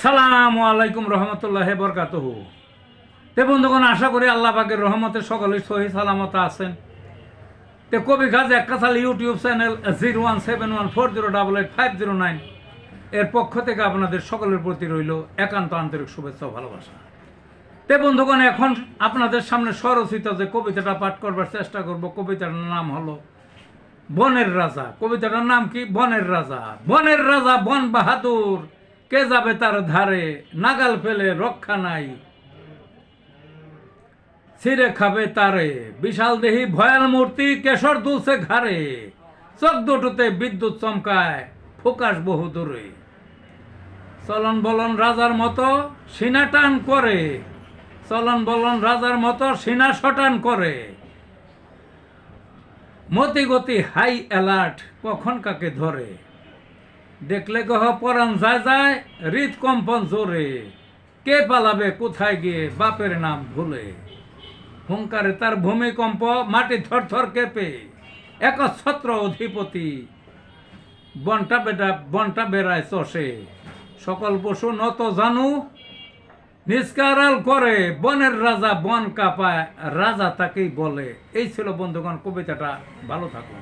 আসসালামু আলাইকুম রহমতুল্লাহ বরকাতুহু। তে বন্ধুগণ, আশা করি আল্লাহ পাকের রহমতে সকলে সহি সালামত আছেন। তে কবি গাজ একাসাল ইউটিউব চ্যানেল 017140885009 এর পক্ষ থেকে আপনাদের সকলের প্রতি রইল একান্ত আন্তরিক শুভেচ্ছা ও ভালোবাসা। তে বন্ধুগণ, এখন আপনাদের সামনে স্বরচিত যে কবিতাটা পাঠ করবার চেষ্টা করব, কবিতার নাম হলো বনের রাজা। কবিতাটার নাম কি? বনের রাজা। বনের রাজা বন বাহাদুর, কে যাবে তার ধারে, নাগাল ফেলে রক্ষা নাই, ছিঁড়ে খাবে তারে, বিশাল দেহি ভয়াল মূর্তি, কেশর দুলছে ঘাড়ে, চোখ দুটোতে বিদ্যুৎ চমকায়, ফোকাস বহু দূরে, চলন বলন রাজার মতো সিনা টান করে, চলন বলন রাজার মতো সিনা শটান করে, মতি গতি হাই অ্যালার্ট, কখন কাকে ধরে, দেখলে গহ পরাণ যায় যায়, হৃদকম্পন জোরে, কে পালাবে কোথায় গিয়ে বাপের নাম ভুলে, হুঙ্কারে তার ভূমিকম্প, মাটি থরথর কেঁপে, একচ্ছত্র অধিপতি, বনটা বেড়ায় চষে, সকল পশু নত জানু নিষ্কারাল করে, বনের রাজা বন কাঁপায়, রাজা তাকেই বলে। এই ছিল বন্ধুগণ কবিতাটা। ভালো থাকুন।